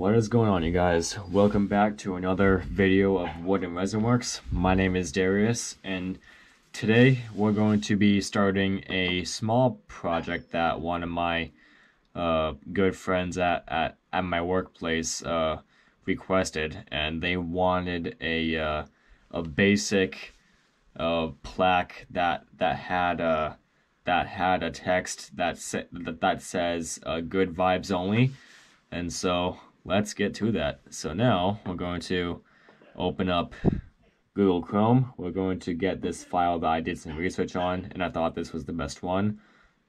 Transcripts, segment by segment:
What is going on, you guys? Welcome back to another video of Wood and Resin Works. My name is Darius, and today we're going to be starting a small project that one of my good friends at my workplace requested, and they wanted a basic plaque that had a text that says "Good vibes only," and so let's get to that. So now we're going to open up Google Chrome. We're going to get this file that I did some research on, and I thought this was the best one.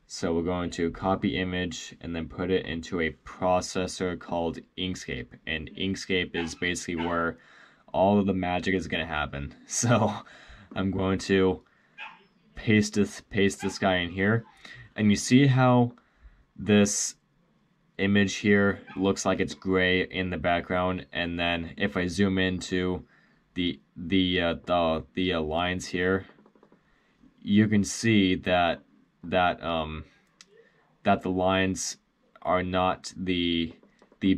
So we're going to copy image and then put it into a processor called Inkscape. And Inkscape is basically where all of the magic is going to happen. So I'm going to paste this guy in here. And you see how this image here looks like it's gray in the background, and then if I zoom into the lines here, you can see that the lines are not the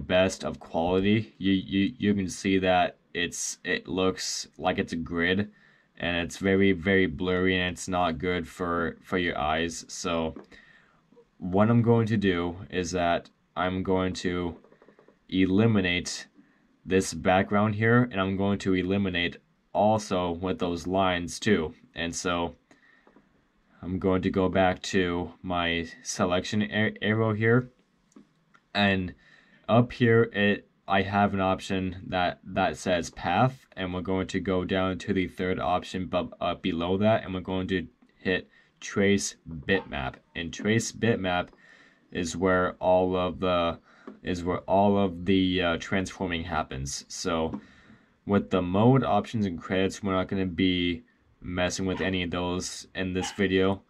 best of quality. You can see that it looks like it's a grid, and it's very blurry, and it's not good for your eyes. So what I'm going to do is that I'm going to eliminate this background here, and I'm going to eliminate also with those lines too. And so I'm going to go back to my selection arrow here, and up here I have an option that says path, and we're going to go down to the third option below that, and we're going to hit trace bitmap. And trace bitmap is where all of the transforming happens. So with the mode options and credits, we're not going to be messing with any of those in this video,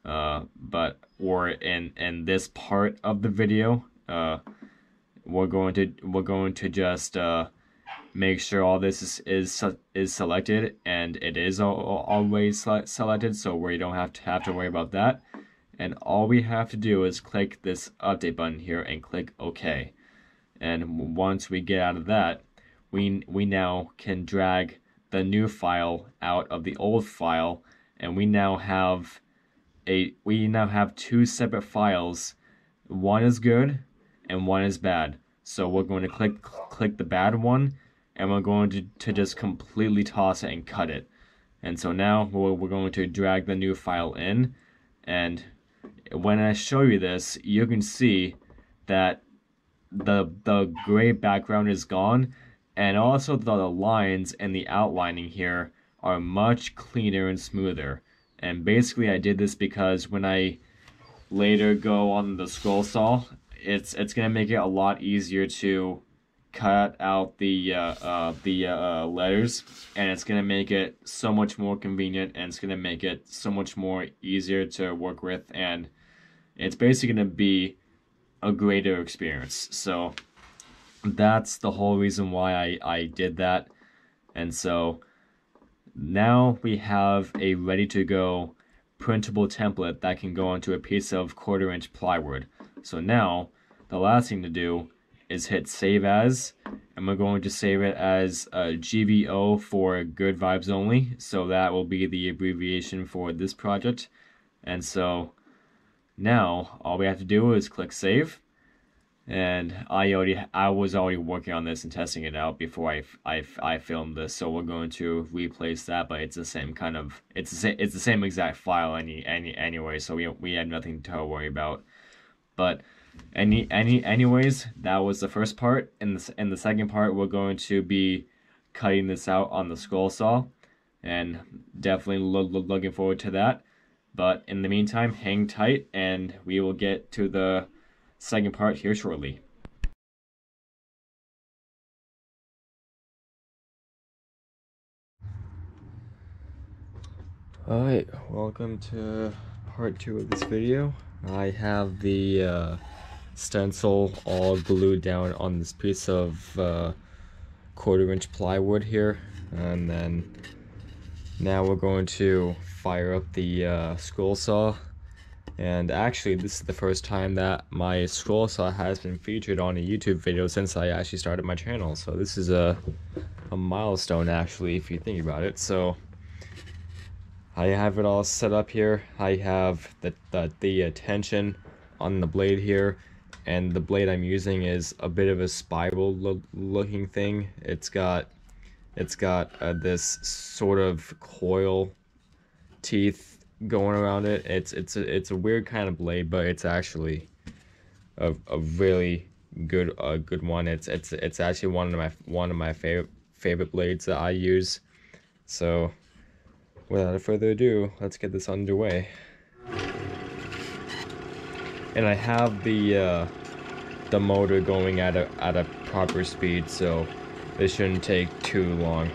or in this part of the video. We're going to just make sure all this is selected, and it is always selected, so we don't have to worry about that. And all we have to do is click this update button here and click OK. And once we get out of that, we now can drag the new file out of the old file, and we now have two separate files. One is good and one is bad. So we're going to click the bad one, and we're going to just completely toss it and cut it. And so now we're going to drag the new file in, and when I show you this, you can see that the gray background is gone, and also the lines and the outlining here are much cleaner and smoother. And basically I did this because when I later go on the scroll saw, it's gonna make it a lot easier to cut out the letters, and it's gonna make it so much more convenient, and it's gonna make it so much more easier to work with, and it's basically gonna be a greater experience. So that's the whole reason why I did that. And so now we have a ready to go printable template that can go onto a piece of 1/4-inch plywood. So now the last thing to do is hit save as, and we're going to save it as GVO for Good Vibes Only. So that will be the abbreviation for this project. And so now all we have to do is click save. And I was already working on this and testing it out before I filmed this, so we're going to replace that. But it's the same kind of it's the same exact file anyway, so we have nothing to worry about. But anyways, that was the first part. In the second part, we're going to be cutting this out on the scroll saw, and definitely looking forward to that. But in the meantime, hang tight, and we will get to the second part here shortly. Alright, welcome to part 2 of this video. I have the stencil all glued down on this piece of 1/4-inch plywood here, and then now we're going to fire up the scroll saw And actually, this is the first time that my scroll saw has been featured on a YouTube video since I actually started my channel. So this is a milestone, actually, if you think about it. So I have it all set up here. I have the tension on the blade here, and the blade I'm using is a bit of a spiral looking thing. It's got this sort of coil teeth going around it. It's a weird kind of blade, but it's actually a really good one. It's actually one of my favorite blades that I use. So without further ado, let's get this underway. And I have the motor going at a proper speed, so this shouldn't take too long.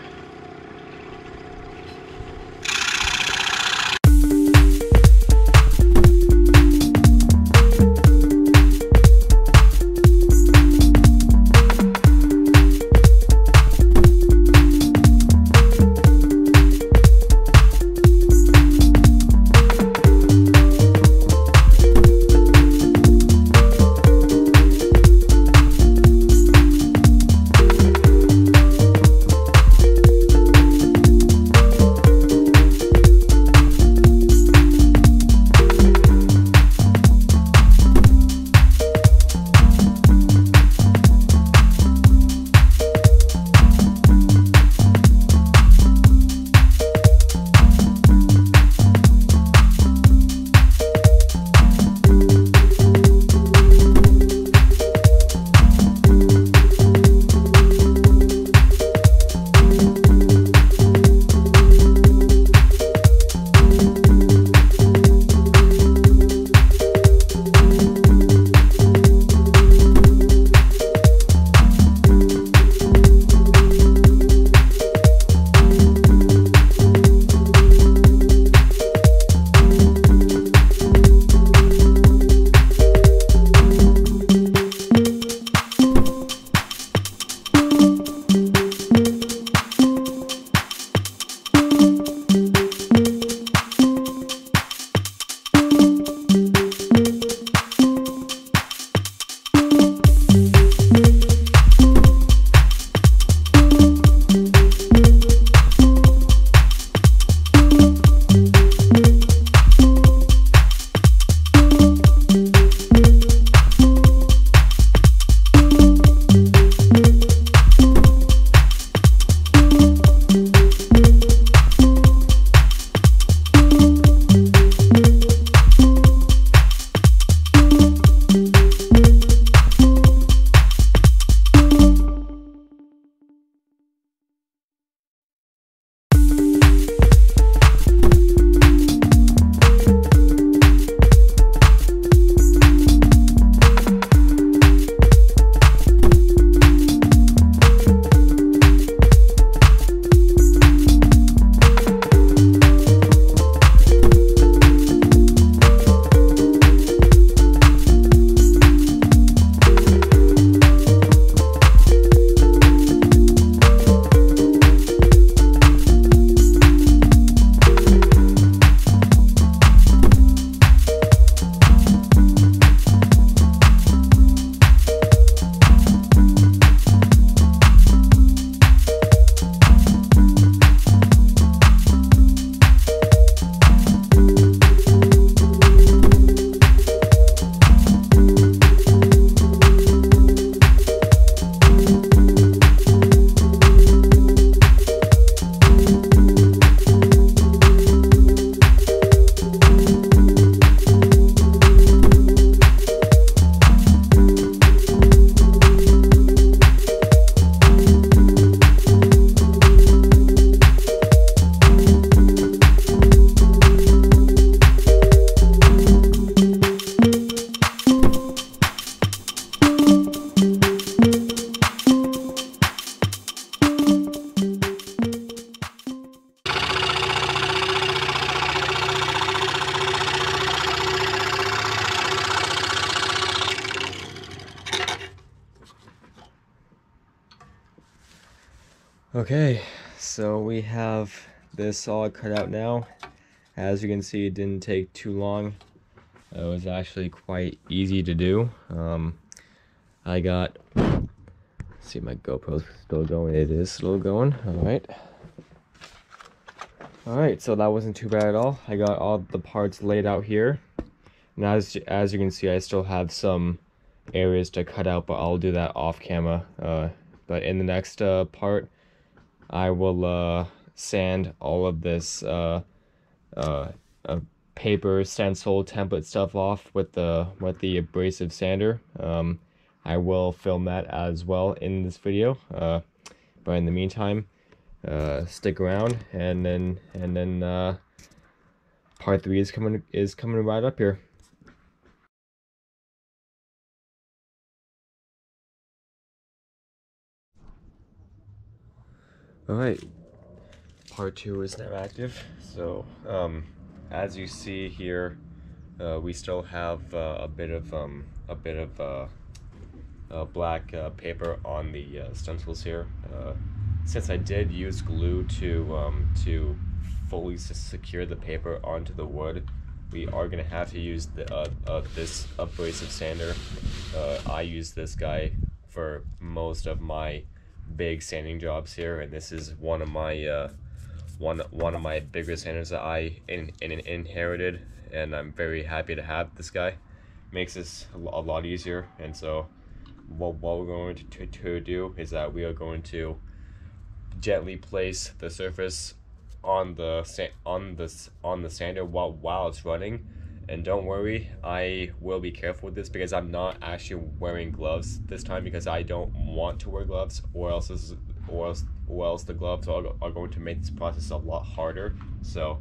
Okay, so we have this all cut out now. As you can see, it didn't take too long. It was actually quite easy to do. I got, see, my GoPro's still going. It is still going. Alright, so that wasn't too bad at all. I got all the parts laid out here. And as you can see, I still have some areas to cut out, but I'll do that off camera. But in the next part, I will sand all of this paper, stencil, template stuff off with the abrasive sander. I will film that as well in this video. But in the meantime, stick around, and then part 3 is coming right up here. Alright, part 2 is now active. So as you see here, we still have a bit of black paper on the stencils here. Since I did use glue to fully secure the paper onto the wood, we are gonna have to use this abrasive sander. I use this guy for most of my big sanding jobs here, and this is one of my bigger sanders that I inherited, and I'm very happy to have this guy. Makes this a lot easier. And so what we're going to do is that we are going to gently place the surface on the sander while it's running. And don't worry, I will be careful with this because I'm not actually wearing gloves this time, because I don't want to wear gloves, or else the gloves are going to make this process a lot harder. So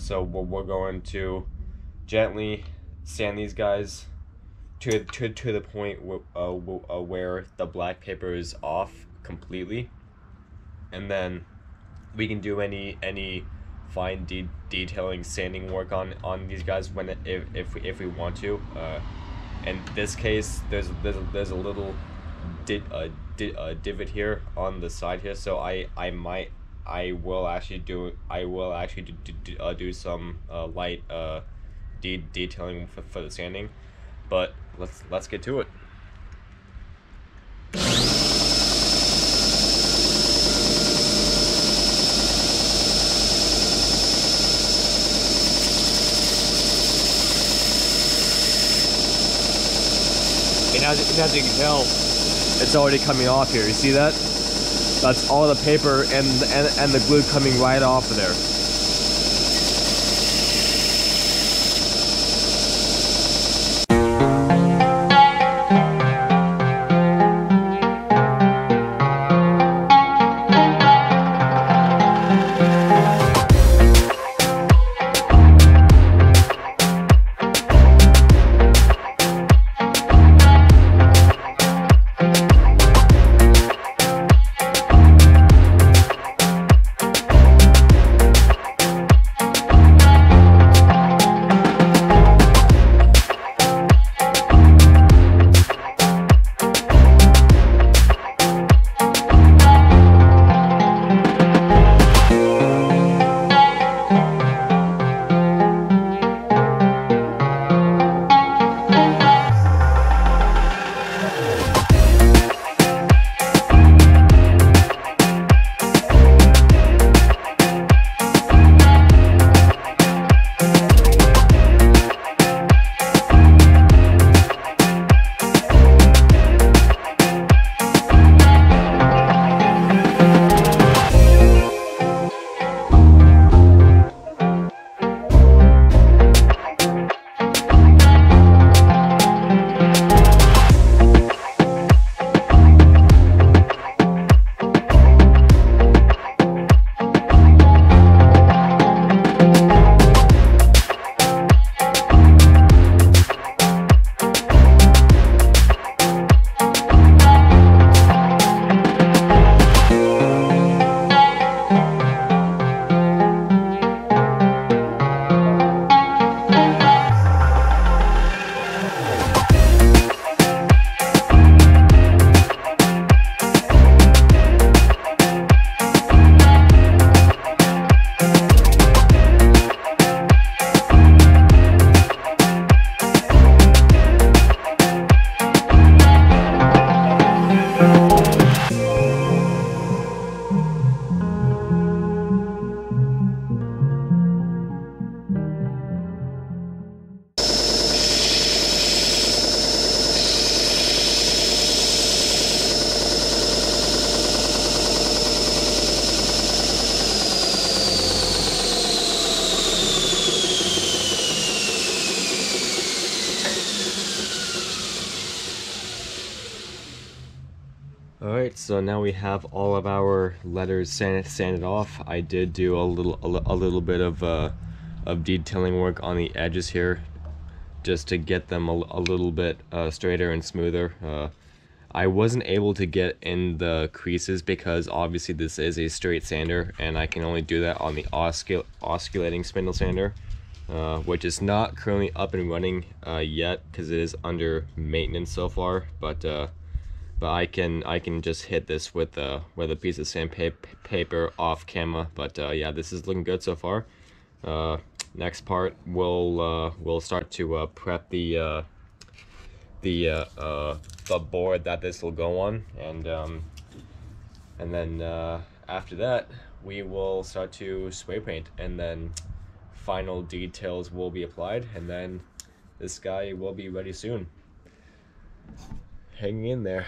we're going to gently sand these guys to the point where the black paper is off completely, and then we can do any fine detailing sanding work on these guys if we want to. In this case, there's a little divot here on the side here, so I will actually do some light detailing for the sanding. But let's get to it. And as you can tell, it's already coming off here. You see that? That's all the paper and the glue coming right off of there. Alright, so now we have all of our letters sanded off. I did do a little bit of detailing work on the edges here, just to get them a little bit straighter and smoother. I wasn't able to get in the creases because obviously this is a straight sander, and I can only do that on the oscillating spindle sander, which is not currently up and running yet because it is under maintenance so far. But I can just hit this with a piece of sandpaper off camera. But yeah, this is looking good so far. Next part, we'll start to prep the board that this will go on, and then after that we will start to spray paint, and then final details will be applied, and then this guy will be ready soon. Hang in there.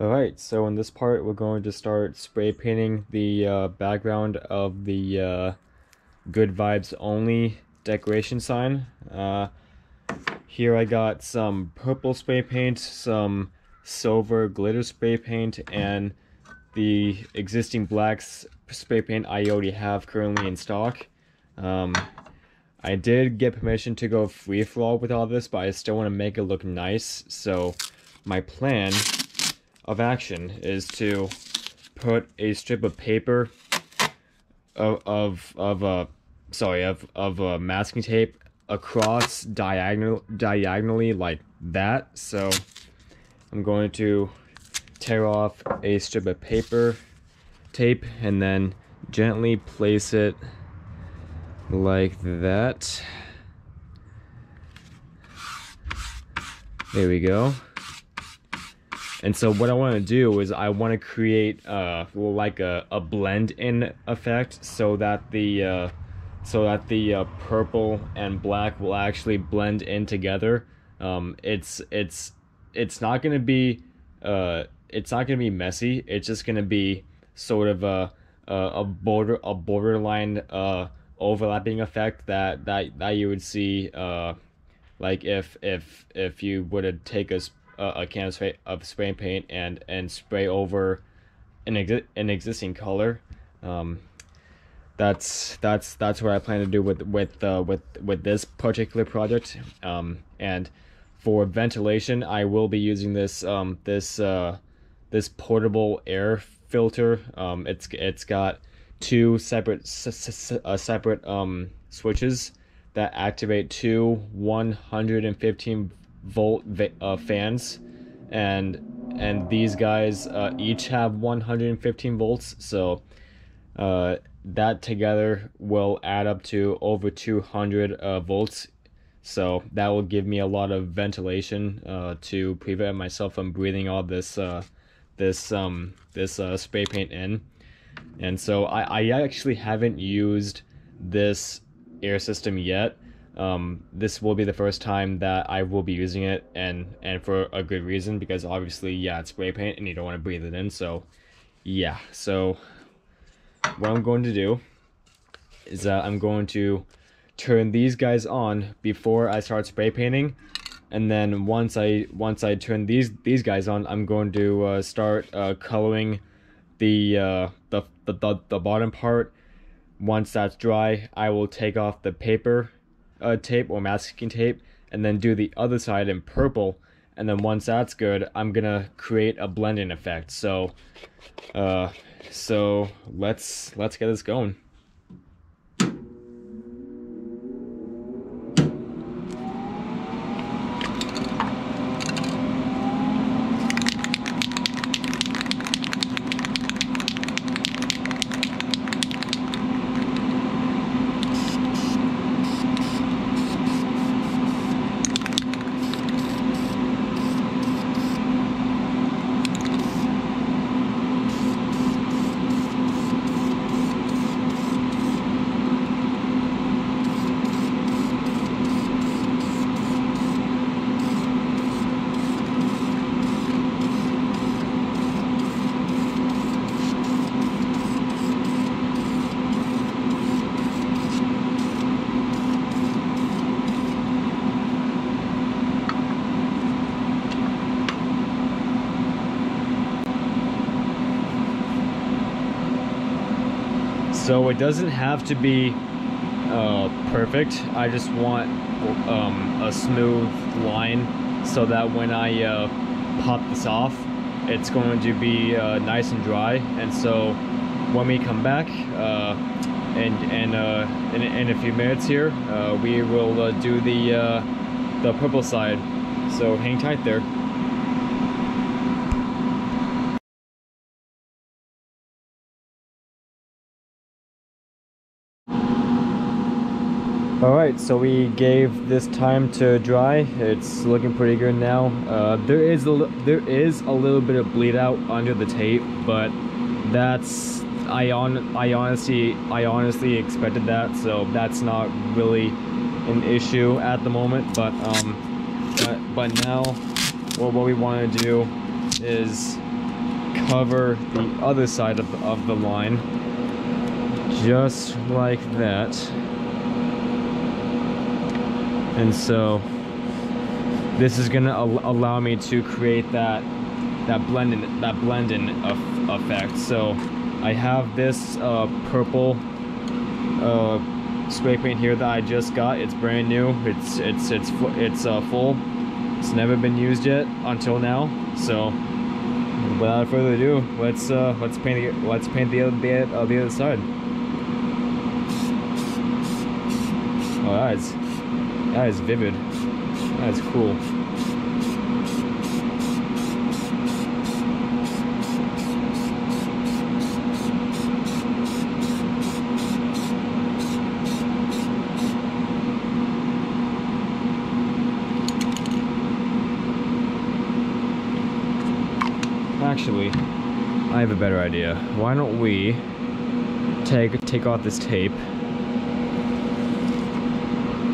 Alright, so in this part we're going to start spray painting the background of the Good Vibes Only decoration sign. Here I got some purple spray paint, some silver glitter spray paint, and the existing black spray paint I already have currently in stock. I did get permission to go free for all with all this, but I still want to make it look nice. So my plan of action is to put a strip of paper of masking tape across diagonally like that. So I'm going to tear off a strip of paper tape and then gently place it like that. There we go. And so what I want to do is I want to create like a blend-in effect, so that the purple and black will actually blend in together. It's not gonna be messy. It's just gonna be sort of a borderline overlapping effect that you would see like if you were to take a can of spray paint and spray over an existing color. That's what I plan to do with this particular project. And for ventilation, I will be using this this portable air filter. It's got two separate switches that activate two 115 volt fans, and these guys each have 115 volts. So that together will add up to over 200 volts. So that will give me a lot of ventilation to prevent myself from breathing all this spray paint in. And so I actually haven't used this air system yet. This will be the first time that I will be using it, and for a good reason, because obviously, yeah, it's spray paint and you don't want to breathe it in. So yeah, so what I'm going to do is I'm going to turn these guys on before I start spray painting, and then once I turn these guys on, I'm going to start coloring the bottom part. Once that's dry, I will take off the paper tape or masking tape and then do the other side in purple, and then once that's good, I'm gonna create a blending effect. So let's get this going. So it doesn't have to be perfect. I just want a smooth line so that when I pop this off, it's going to be nice and dry. And so when we come back in a few minutes here, we will do the purple side. So hang tight there. Alright, so we gave this time to dry. It's looking pretty good now. There is a little bit of bleed out under the tape, but that's I honestly expected that, so that's not really an issue at the moment. But now what we want to do is cover the other side of the line, just like that. And so this is gonna allow me to create that blend-in effect. So I have this purple spray paint here that I just got. It's brand new. It's full. It's never been used yet until now. So without further ado, let's paint the other side. Oh, that is vivid. That's cool. Actually, I have a better idea. Why don't we take off this tape,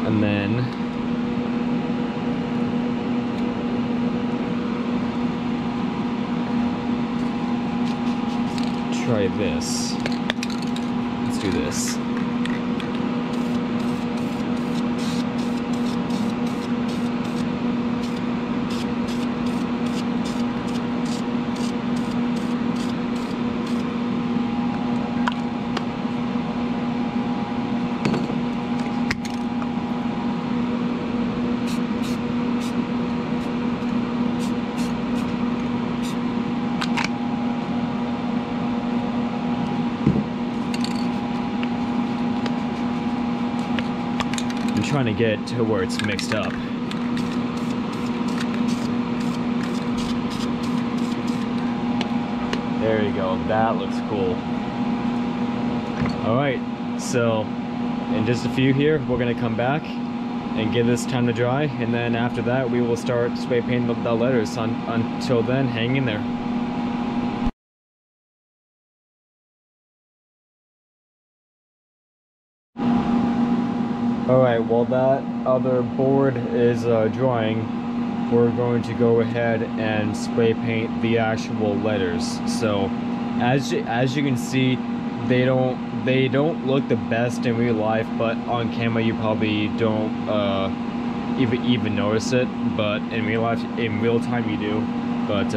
and then try this. Let's do this. Trying to get it to where it's mixed up. There you go. That looks cool. All right, so in just a few here, we're gonna come back and give this time to dry, and then after that we will start spray painting the letters. Until then, hang in there. Alright, while that other board is drying, we're going to go ahead and spray paint the actual letters. So as you can see, they don't look the best in real life, but on camera you probably don't even notice it, but in real time you do. But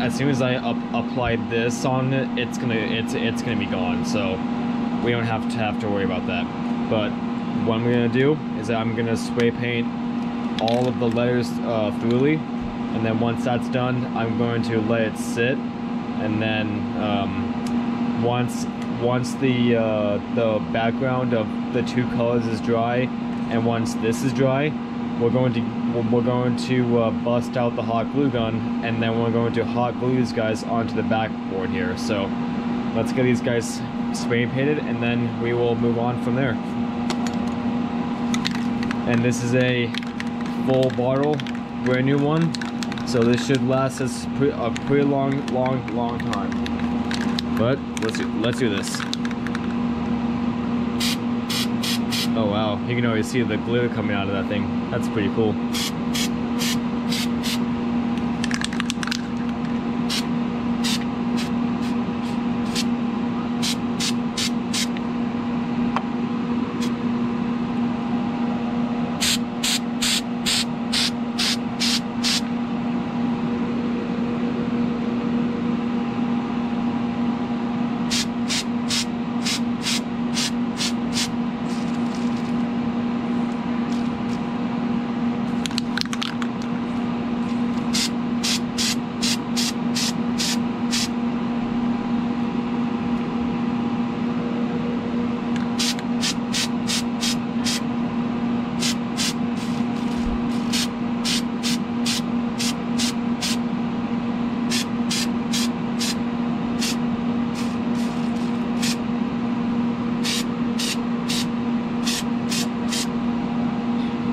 as soon as I apply this on it, it's gonna be gone, so we don't have to worry about that. But what I'm gonna do is I'm gonna spray paint all of the letters thoroughly, and then once that's done, I'm going to let it sit, and then once the background of the two colors is dry, and once this is dry, we're going to bust out the hot glue gun, and then we're going to hot glue these guys onto the backboard here. So let's get these guys spray painted, and then we will move on from there. And this is a full bottle, brand new one, so this should last us a pretty long time. But let's do this. Oh wow, you can already see the glitter coming out of that thing. That's pretty cool.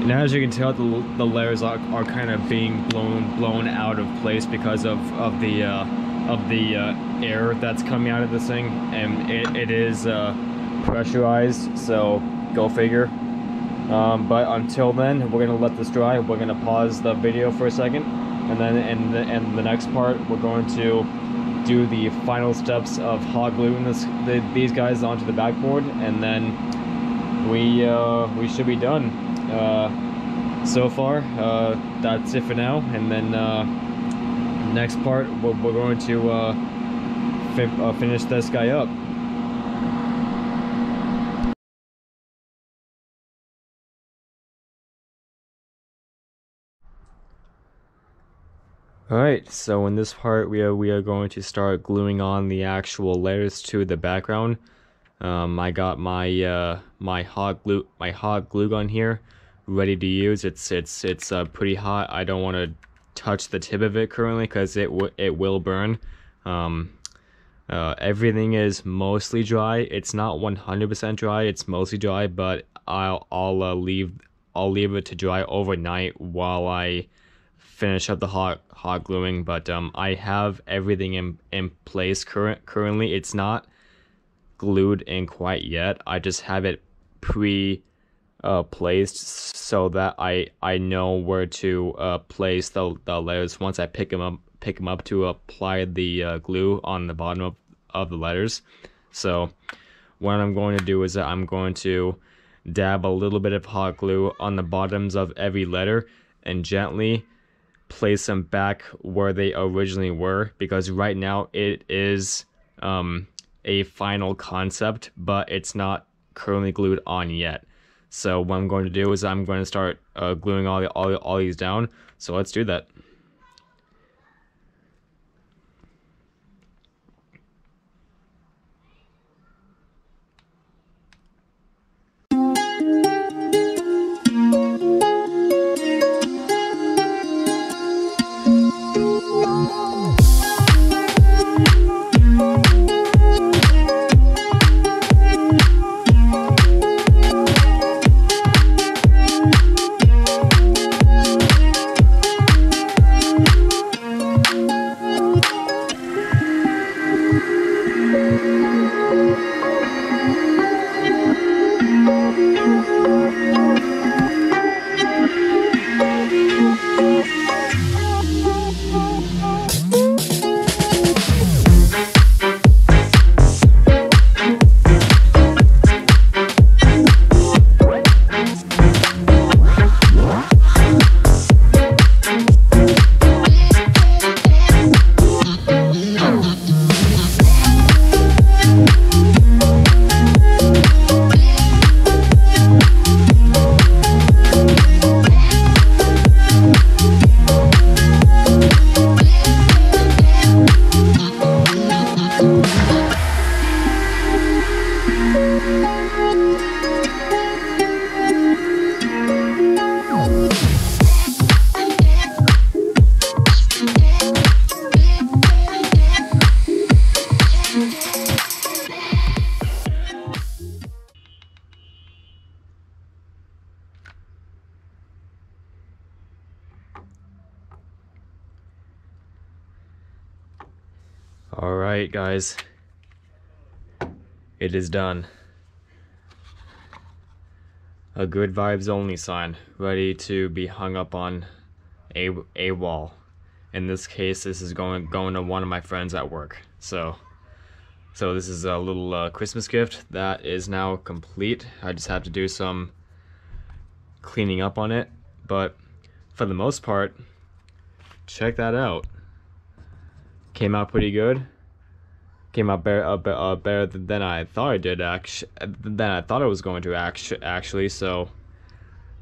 And as you can tell, the layers are kind of being blown out of place because of the air that's coming out of this thing, and it is pressurized. So go figure. But until then, we're gonna let this dry. We're gonna pause the video for a second, and then in the next part, we're going to do the final steps of hot gluing these guys onto the backboard, and then we should be done. So far, that's it for now, and then next part we're going to finish this guy up. Alright, so in this part we are going to start gluing on the actual layers to the background. I got my my hot glue gun here ready to use. It's pretty hot. I don't want to touch the tip of it currently because it will burn. Everything is mostly dry. It's not 100% dry. It's mostly dry, but I'll leave it to dry overnight while I finish up the hot gluing. But I have everything in place currently. It's not glued in quite yet. I just have it placed so that I know where to place the letters once I pick them up to apply the glue on the bottom of the letters. So what I'm going to do is that I'm going to dab a little bit of hot glue on the bottoms of every letter and gently place them back where they originally were, because right now it is a final concept, but it's not currently glued on yet. So what I'm going to do is I'm going to start gluing all these down. So let's do that. Alright guys, it is done. A good vibes only sign, ready to be hung up on a wall. In this case, this is going to one of my friends at work. So this is a little Christmas gift that is now complete. I just have to do some cleaning up on it, but for the most part, check that out. Came out pretty good. Came out better than I thought it did. Than I thought it was going to actually. So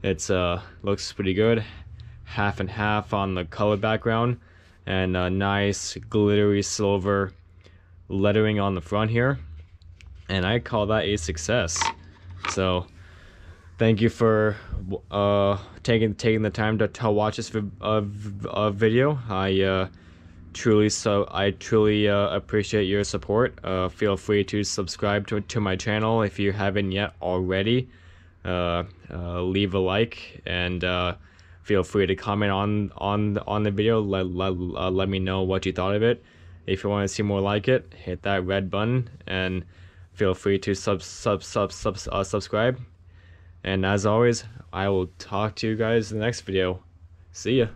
it's looks pretty good. Half and half on the color background, and a nice glittery silver lettering on the front here. And I call that a success. So thank you for taking the time to watch this video. I truly appreciate your support. Feel free to subscribe to my channel if you haven't yet already. leave a like, and feel free to comment on the video. Let me know what you thought of it. If you want to see more like it, hit that red button, and feel free to subscribe. And as always, I will talk to you guys in the next video. See ya.